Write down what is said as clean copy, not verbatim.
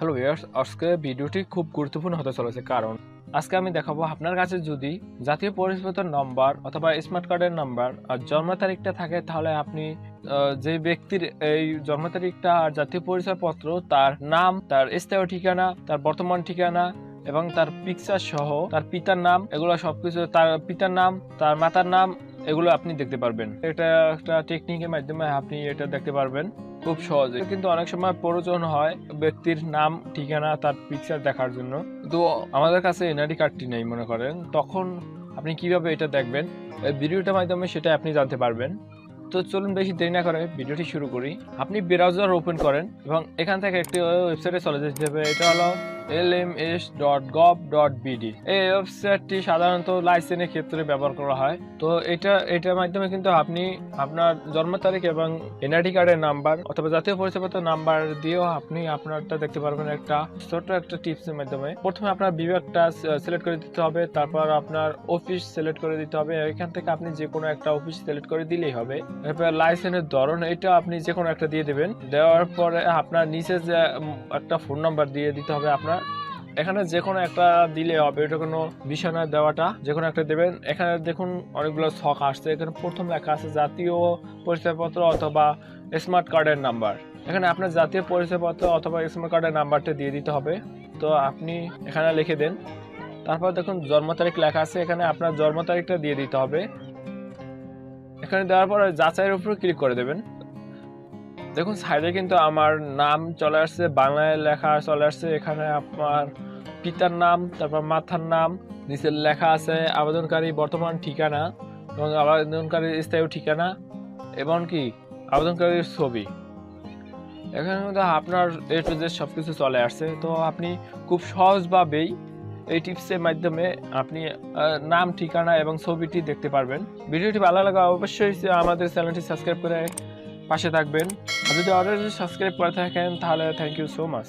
Hello viewers, আজকে ভিডিওটি খুব গুরুত্বপূর্ণ হতে চলেছে, কারণ আজকে আমি দেখাবো আপনার কাছে যদি জাতীয় পরিচয়পত্র নম্বর অথবা স্মার্ট কার্ডের নাম্বার আর জন্ম তারিখটা থাকে, তাহলে আপনি যে ব্যক্তির এই জন্ম তারিখটা আর জাতীয় পরিচয়পত্র, তার নাম, তার স্থায়ী ঠিকানা, তার বর্তমান ঠিকানা এবং তার পিকচার সহ তার পিতার নাম, এগুলো সবকিছু, তার পিতার নাম, তার মাতার নাম, এগুলো আপনি দেখতে পারবেন। এটা একটা টেকনিকের মাধ্যমে আপনি এটা দেখতে পারবেন খুব সহজে। কিন্তু অনেক সময় প্রয়োজন হয় ব্যক্তির নাম, ঠিকানা, তার পিকচার দেখার জন্য, তো আমাদের কাছে এনআইডি কার্ডটি নেই মনে করেন, তখন আপনি কিভাবে এটা দেখবেন, এই ভিডিওটার মাধ্যমে সেটা আপনি জানতে পারবেন। তো চলুন বেশি দেরি না করে ভিডিওটি শুরু করি। আপনি ব্রাউজার ওপেন করেন এবং এখান থেকে একটি ওয়েবসাইটে চলে যেতে হবে। এটা হলো lms.gov.bd। এই ওয়েবসাইটটি সাধারণত লাইসেন্সের ক্ষেত্রে ব্যবহার করা হয়। তো এটার মাধ্যমে কিন্তু আপনি আপনার জন্ম তারিখ এবং এনআইডি কার্ডের নাম্বার অথবা জাতীয় পরিচয়পত্র নাম্বার দিয়েও আপনি আপনারটা দেখতে পারবেন। একটা ছোট্ট একটা টিপসের মাধ্যমে প্রথমে আপনার বিভাগটা সিলেক্ট করে দিতে হবে, তারপর আপনার অফিস সিলেক্ট করে দিতে হবে। এখান থেকে আপনি যে কোনো একটা অফিস সিলেক্ট করে দিলেই হবে। এরপর লাইসেন্সের ধরন এটা আপনি যে কোনো একটা দিয়ে দেবেন। দেওয়ার পরে আপনার নিচে যে একটা ফোন নাম্বার দিয়ে দিতে হবে আপনার। এখানে যে কোনো একটা দিলে হবে, এটা কোনো বিষয় না, দেওয়াটা যে কোনো একটা দেবেন। এখানে দেখুন অনেকগুলো ছক আসছে। এখানে প্রথম লেখা আছে জাতীয় পরিচয়পত্র অথবা স্মার্ট কার্ডের নাম্বার। এখানে আপনার জাতীয় পরিচয়পত্র অথবা স্মার্ট কার্ডের নাম্বারটা দিয়ে দিতে হবে। তো আপনি এখানে লিখে দেন। তারপর দেখুন জন্ম তারিখ লেখা আছে, এখানে আপনার জন্ম তারিখটা দিয়ে দিতে হবে। এখানে দেওয়ার পরে যাচাইয়ের উপর ক্লিক করে দেবেন। দেখুন সাইডে কিন্তু আমার নাম চলে আসছে, বাংলায় লেখা চলে আসছে। এখানে আপনার পিতার নাম, তারপর মাতার নাম, নিচে লেখা আছে আবেদনকারী বর্তমান ঠিকানা এবং আবেদনকারীর স্থায়ী ঠিকানা এবং কি আবেদনকারীর ছবি। এখানে কিন্তু আপনার এ টু জেড সবকিছু চলে আসছে। তো আপনি খুব সহজভাবেই এই টিপসের মাধ্যমে আপনি নাম, ঠিকানা এবং ছবিটি দেখতে পারবেন। ভিডিওটি ভালো লাগলে অবশ্যই আমাদের চ্যানেলটি সাবস্ক্রাইব করে পাশে থাকবেন। আর যদি অলরেডি সাবস্ক্রাইব করে থাকেন তাহলে থ্যাংক ইউ সো মাচ।